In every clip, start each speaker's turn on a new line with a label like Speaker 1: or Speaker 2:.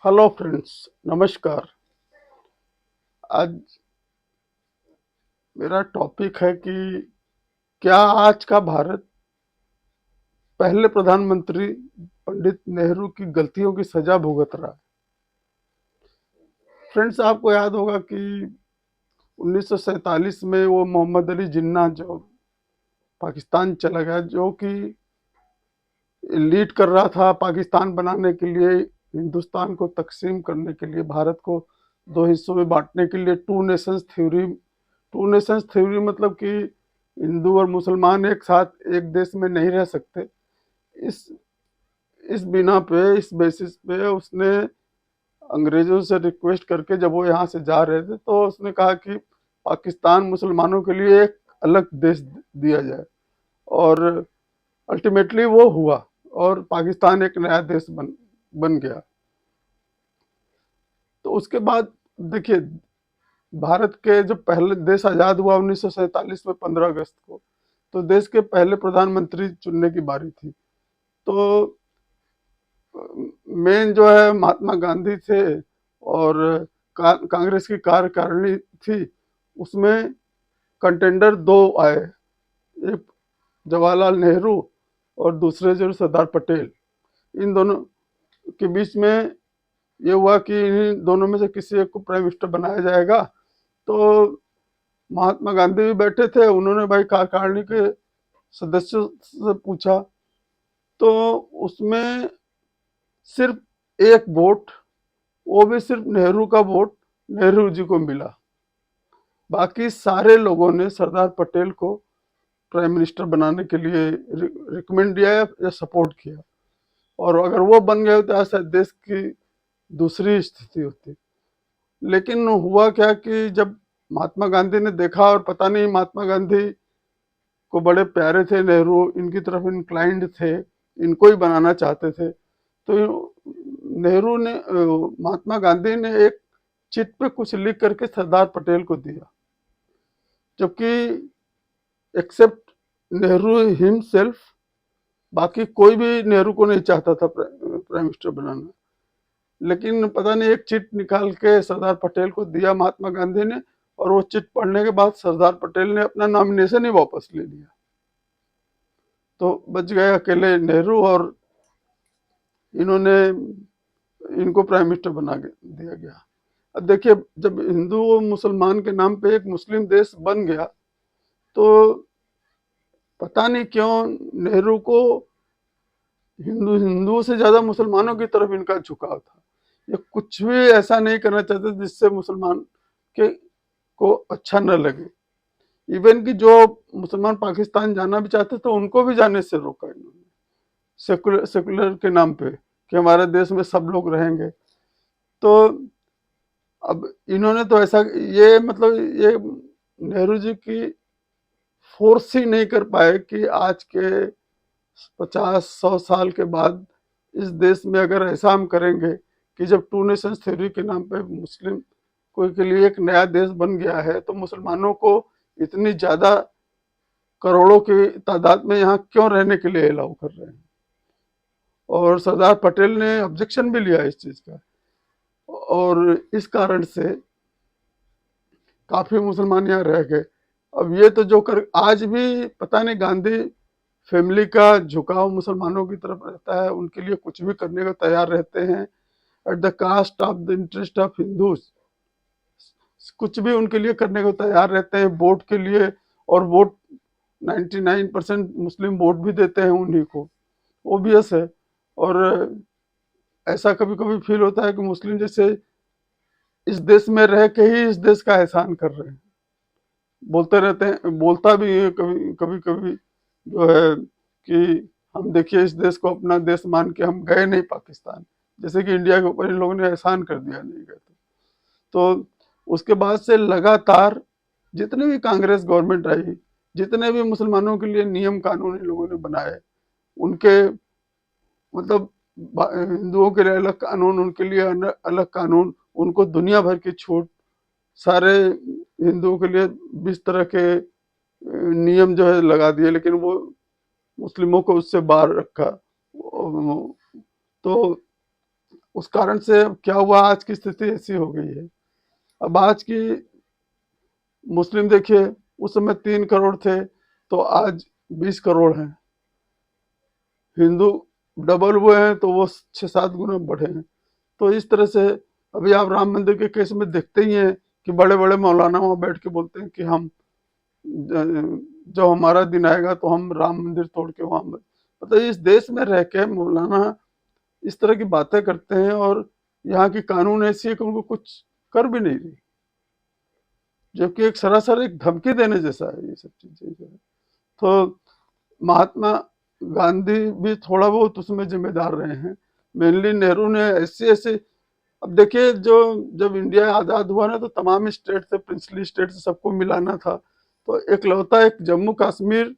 Speaker 1: Hello friends, नमस्कार। आज मेरा टॉपिक है कि क्या आज का भारत पहले प्रधानमंत्री पंडित नेहरू की गलतियों की सजा भुगत रहा है। फ्रेंड्स, आपको याद होगा कि 1947 में वो मोहम्मद अली जिन्ना जो पाकिस्तान चला गया, जो कि लीड कर रहा था पाकिस्तान बनाने के लिए, हिंदुस्तान को तकसीम करने के लिए, भारत को दो हिस्सों में बांटने के लिए। टू नेशंस थ्योरी मतलब कि हिंदू और मुसलमान एक साथ एक देश में नहीं रह सकते। इस इस बिना पे, इस बेसिस पे उसने अंग्रेजों से रिक्वेस्ट करके, जब वो यहाँ से जा रहे थे, तो उसने कहा कि पाकिस्तान मुसलमानों के लिए एक अलग देश दिया जाए। और अल्टीमेटली वो हुआ और पाकिस्तान एक नया देश बन बन गया। तो उसके बाद देखिए, भारत के जब पहले देश आज़ाद हुआ 1947 में 15 अगस्त को, तो देश के पहले प्रधानमंत्री चुनने की बारी थी। तो मेन जो है महात्मा गांधी थे, और कांग्रेस की कार्यकारिणी थी। उसमें कंटेंडर दो आए, एक जवाहरलाल नेहरू और दूसरे जो सरदार पटेल। इन दोनों के बीच में ये हुआ कि इन दोनों में से किसी एक को प्राइम मिनिस्टर बनाया जाएगा। तो महात्मा गांधी भी बैठे थे, उन्होंने भाई कार्यकारिणी के सदस्यों से पूछा। तो उसमें सिर्फ एक वोट, वो भी सिर्फ नेहरू का वोट नेहरू जी को मिला। बाकी सारे लोगों ने सरदार पटेल को प्राइम मिनिस्टर बनाने के लिए रिकमेंड किया या सपोर्ट किया। और अगर वो बन गए तो ऐसा देश की दूसरी स्थिति होती। लेकिन हुआ क्या कि जब महात्मा गांधी ने देखा, और पता नहीं महात्मा गांधी को बड़े प्यारे थे नेहरू, इनकी तरफ इंक्लाइंड थे, इनको ही बनाना चाहते थे। तो नेहरू ने महात्मा गांधी ने एक चिट पे कुछ लिख करके सरदार पटेल को दिया, जबकि एक्सेप्ट नेहरू हिमसेल्फ, बाकी कोई भी नेहरू को नहीं चाहता था प्राइम मिनिस्टर बनाना। लेकिन पता नहीं एक चिट निकाल के सरदार पटेल को दिया महात्मा गांधी ने, और वो चिट पढ़ने के बाद सरदार पटेल ने अपना नॉमिनेशन ही वापस ले लिया। तो बच गए अकेले नेहरू, और इन्होंने इनको प्राइम मिनिस्टर बना दिया गया। अब देखिए, जब हिंदू और मुसलमान के नाम पे एक मुस्लिम देश बन गया, तो पता नहीं क्यों नेहरू को हिंदुओं से ज्यादा मुसलमानों की तरफ इनका झुकाव था। ये कुछ भी ऐसा नहीं करना चाहते जिससे मुसलमान के को अच्छा न लगे। इवन कि जो मुसलमान पाकिस्तान जाना भी चाहते तो उनको भी जाने से रोका इन्होंने, सेकुलर सेकुलर के नाम पे, कि हमारे देश में सब लोग रहेंगे। तो अब इन्होंने तो ऐसा, ये मतलब ये नेहरू जी की फोर्स ही नहीं कर पाए कि आज के 50-100 साल के बाद इस देश में अगर ऐसा हम करेंगे कि जब टू नेशंस थ्योरी के नाम पे मुस्लिम को के लिए एक नया देश बन गया है, तो मुसलमानों को इतनी ज्यादा करोड़ों की तादाद में यहाँ क्यों रहने के लिए अलाउ कर रहे हैं। और सरदार पटेल ने ऑब्जेक्शन भी लिया इस चीज का, और इस कारण से काफी मुसलमान यहाँ रह गए। अब ये तो जो कर आज भी पता नहीं, गांधी फैमिली का झुकाव मुसलमानों की तरफ रहता है, उनके लिए कुछ भी करने को तैयार रहते हैं, at the cost of the interest of Hindus. कुछ भी उनके लिए करने को तैयार रहते हैं वोट के लिए। और वोट 99% मुस्लिम वोट भी देते हैं उन्हीं को, ओबियस है। और ऐसा कभी कभी फील होता है कि मुस्लिम जैसे इस देश में रह के ही इस देश का एहसान कर रहे हैं। बोलते रहते हैं, बोलता भी है कभी कभी कभी जो है कि हम देखिए इस देश को अपना देश मान के हम गए नहीं पाकिस्तान, जैसे कि इंडिया के ऊपर इन लोगों ने एहसान कर दिया नहीं गए। तो उसके बाद से लगातार जितने भी कांग्रेस गवर्नमेंट आई, जितने भी मुसलमानों के लिए नियम कानून इन लोगों ने बनाए, उनके मतलब हिंदुओं के लिए अलग कानून, उनके लिए अलग कानून, उनको दुनिया भर की छूट, सारे हिंदुओं के लिए 20 तरह के नियम जो है लगा दिए, लेकिन वो मुस्लिमों को उससे बाहर रखा। तो उस कारण से क्या हुआ, आज की स्थिति ऐसी हो गई है। अब आज की मुस्लिम देखिए, उस समय 3 करोड़ थे तो आज 20 करोड़ हैं। हिंदू डबल हुए हैं तो वो 6-7 गुना बढ़े हैं। तो इस तरह से अभी आप राम मंदिर के केस में देखते ही हैं कि बड़े बड़े मौलाना वहां बैठ के बोलते हैं कि हम जब हमारा दिन आएगा तो हम राम मंदिर तोड़ के वहां, मतलब इस देश में रह के मौलाना इस तरह की बातें करते हैं और यहाँ की कानून ऐसी है कि उनको कुछ कर भी नहीं रही, जबकि एक सरासर एक धमकी देने जैसा है ये सब चीजें जो है। तो महात्मा गांधी भी थोड़ा बहुत उसमें जिम्मेदार रहे हैं। मेनली नेहरू ने ऐसे ऐसे, अब देखिए जो जब इंडिया आजाद हुआ ना तो तमाम स्टेट से, प्रिंसली स्टेट से सबको मिलाना था, तो एकलौता एक जम्मू कश्मीर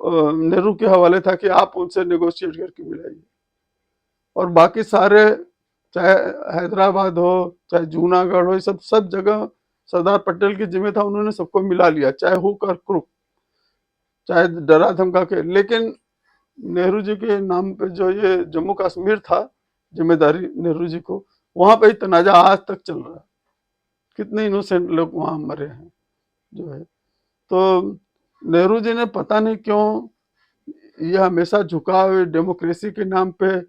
Speaker 1: नेहरू के हवाले था कि आप उनसे नेगोशिएट करके मिलाइए, और बाकी सारे चाहे हैदराबाद हो चाहे जूनागढ़ हो, ये सब जगह सरदार पटेल की जिम्मे था, उन्होंने सबको मिला लिया, चाहे हुक और क्रुक, चाहे डरा धमका के। लेकिन नेहरू जी के नाम पे जो ये जम्मू कश्मीर था, जिम्मेदारी नेहरू जी को, वहां पे ही तनाजा आज तक चल रहा है। कितने इनोसेंट लोग वहां मरे हैं जो है। तो नेहरू जी ने पता नहीं क्यों ये हमेशा झुका हुए डेमोक्रेसी के नाम पे,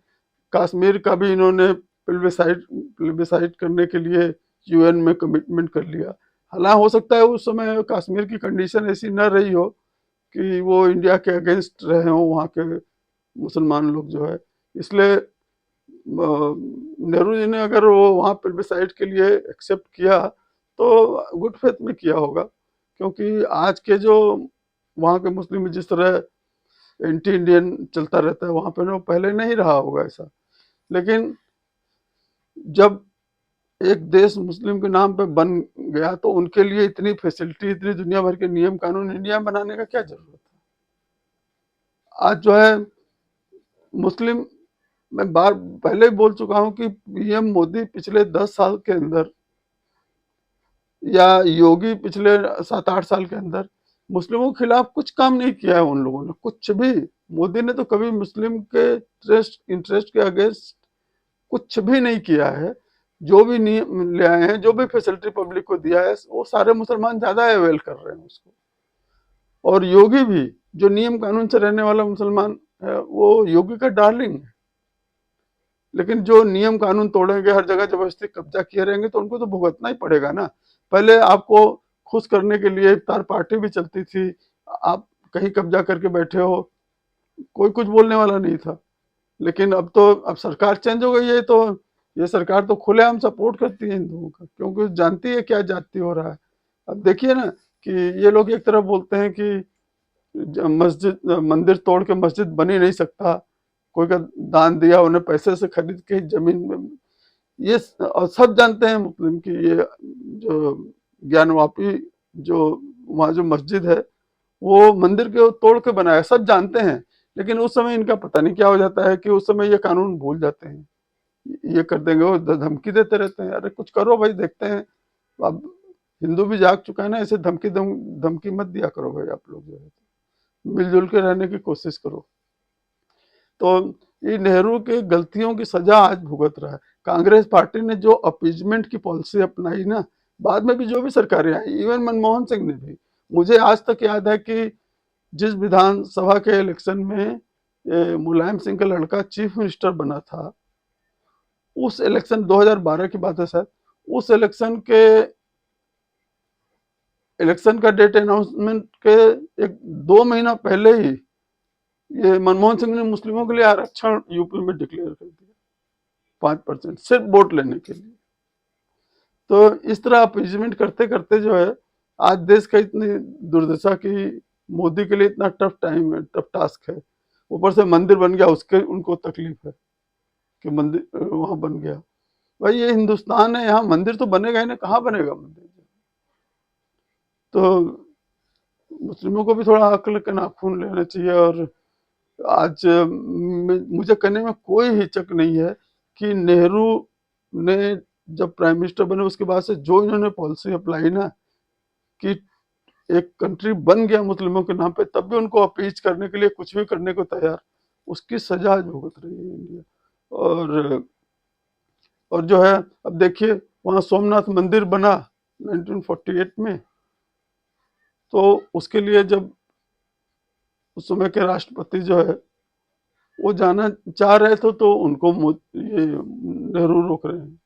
Speaker 1: कश्मीर का भी इन्होंने प्लेबिसाइड करने के लिए यूएन में कमिटमेंट कर लिया। हालांकि हो सकता है उस समय कश्मीर की कंडीशन ऐसी न रही हो कि वो इंडिया के अगेंस्ट रहे हों वहाँ के मुसलमान लोग जो है, इसलिए नेहरू जी ने अगर वो वहाँ प्लेबिसाइड के लिए एक्सेप्ट किया तो गुड फेथ में किया होगा, क्योंकि आज के जो वहाँ के मुस्लिम जिस तरह एंटी इंडियन चलता रहता है वहाँ पे ना, पहले नहीं रहा होगा ऐसा। लेकिन जब एक देश मुस्लिम के नाम पे बन गया तो उनके लिए इतनी फैसिलिटी, इतनी दुनिया भर के नियम कानून इंडिया में बनाने का क्या जरूरत है। आज जो है मुस्लिम, मैं बार पहले ही बोल चुका हूं कि पीएम मोदी पिछले 10 साल के अंदर या योगी पिछले 7-8 साल के अंदर मुस्लिमों के खिलाफ कुछ काम नहीं किया है उन लोगों ने, कुछ भी। मोदी ने तो कभी मुस्लिम के इंटरेस्ट के अगेंस्ट कुछ भी नहीं किया है। जो भी नियम ले आए हैं, जो भी फैसिलिटी पब्लिक को दिया है, वो सारे मुसलमान ज्यादा अवेल कर रहे हैं उसको। और योगी भी, जो नियम कानून से रहने वाला मुसलमान है, वो योगी का डार्लिंग है। लेकिन जो नियम कानून तोड़ेंगे, हर जगह जबरदस्ती कब्जा किए रहेंगे, तो उनको तो भुगतना ही पड़ेगा ना। पहले आपको खुश करने के लिए इफ्तार पार्टी भी चलती थी, आप कहीं कब्जा करके बैठे हो, कोई कुछ बोलने वाला नहीं था। लेकिन अब सरकार चेंज हो गई है, तो ये सरकार तो खुलेआम सपोर्ट करती है हिंदुओं का, क्योंकि जानती है क्या जाति हो रहा है। अब देखिए ना कि ये लोग एक तरफ बोलते हैं कि मस्जिद मंदिर तोड़ के मस्जिद बन ही नहीं सकता, कोई का दान दिया, उन्हें पैसे से खरीद के जमीन में, ये और सब जानते हैं मुस्लिम की ये जो ज्ञानवापी जो वहाँ जो मस्जिद है वो मंदिर के तोड़ के बनाया, सब जानते हैं। लेकिन उस समय इनका पता नहीं क्या हो जाता है कि उस समय ये कानून भूल जाते हैं, ये कर देंगे, वो धमकी देते रहते हैं, अरे कुछ करो भाई, देखते हैं। अब हिंदू भी जाग चुका है ना, ऐसे धमकी मत दिया करो भाई, आप लोग जो है मिलजुल के रहने की कोशिश करो। तो ये नेहरू के गलतियों की सजा आज भुगत रहा है। कांग्रेस पार्टी ने जो अपीजमेंट की पॉलिसी अपनाई ना, बाद में भी जो भी सरकारें आई, इवन मनमोहन सिंह ने भी, मुझे आज तक याद है कि जिस विधानसभा के इलेक्शन में मुलायम सिंह का लड़का चीफ मिनिस्टर बना था, उस इलेक्शन 2012 की बात है शायद, उस इलेक्शन का डेट अनाउंसमेंट के 1-2 महीना पहले ही ये मनमोहन सिंह ने मुस्लिमों के लिए आरक्षण यूपी में डिक्लेयर कर दिया, 5% सिर्फ वोट लेने के लिए। तो इस तरह अपीजमेंट करते करते जो है आज देश का इतनी दुर्दशा की, मोदी के लिए इतना टफ टाइम है, टफ टास्क है। ऊपर से मंदिर बन गया, उसके उनको तकलीफ है कि मंदिर वहां बन गया। भाई ये हिंदुस्तान है, यहाँ मंदिर तो बनेगा ही ना, कहाँ बनेगा मंदिर। तो मुस्लिमों को भी थोड़ा अक्ल के नाखून लेना चाहिए। और आज मुझे कहने में कोई हिचक नहीं है कि नेहरू ने जब प्राइम मिनिस्टर बने उसके बाद से जो इन्होंने पॉलिसी अप्लाई ना, कि एक कंट्री बन गया मुस्लिमों के नाम पे, तब भी उनको अपीच करने के लिए कुछ भी करने को तैयार, उसकी सजा आज भुगत रही है इंडिया। और और जो है अब देखिए वहाँ सोमनाथ मंदिर बना 1948 में, तो उसके लिए जब उस समय के राष्ट्रपति जो है वो जाना चाह रहे थे तो उनको ये नेहरू रोक रहे हैं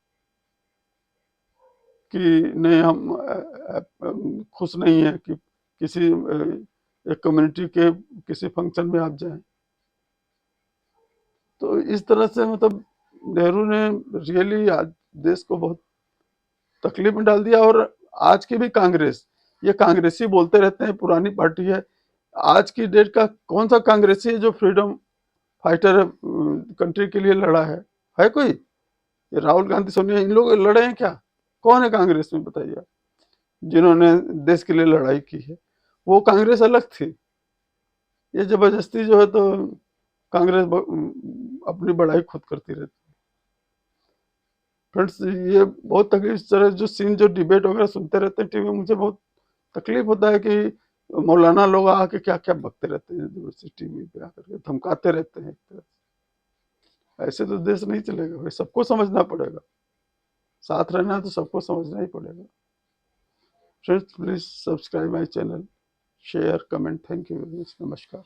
Speaker 1: कि नहीं, हम खुश नहीं है कि किसी एक कम्युनिटी के किसी फंक्शन में आप जाएं। तो इस तरह से मतलब नेहरू ने रियली आज देश को बहुत तकलीफ में डाल दिया। और आज की भी कांग्रेस, ये कांग्रेसी बोलते रहते हैं पुरानी पार्टी है, आज की डेट का कौन सा कांग्रेसी है जो फ्रीडम फाइटर कंट्री के लिए लड़ा है कोई? ये राहुल गांधी, सोनिया, इन लोग लड़े हैं क्या? कौन है कांग्रेस में बताइए जिन्होंने देश के लिए लड़ाई की है? वो कांग्रेस अलग थी। ये जबरदस्ती जो है तो कांग्रेस अपनी बड़ाई खुद करती रहती है। फ्रेंड्स, ये बहुत तकलीफ, इस तरह जो सीन जो डिबेट वगैरह सुनते रहते हैं टीवी में, मुझे बहुत तकलीफ होता है कि मौलाना लोग आके क्या क्या बकते रहते हैं, टीवी पे आकर के धमकाते रहते हैं एक तरह से। ऐसे तो देश नहीं चलेगा भाई, सबको समझना पड़ेगा, साथ रहना है तो सबको समझना ही पड़ेगा। Friends, please subscribe my channel, share, comment. Thank you very much. नमस्कार।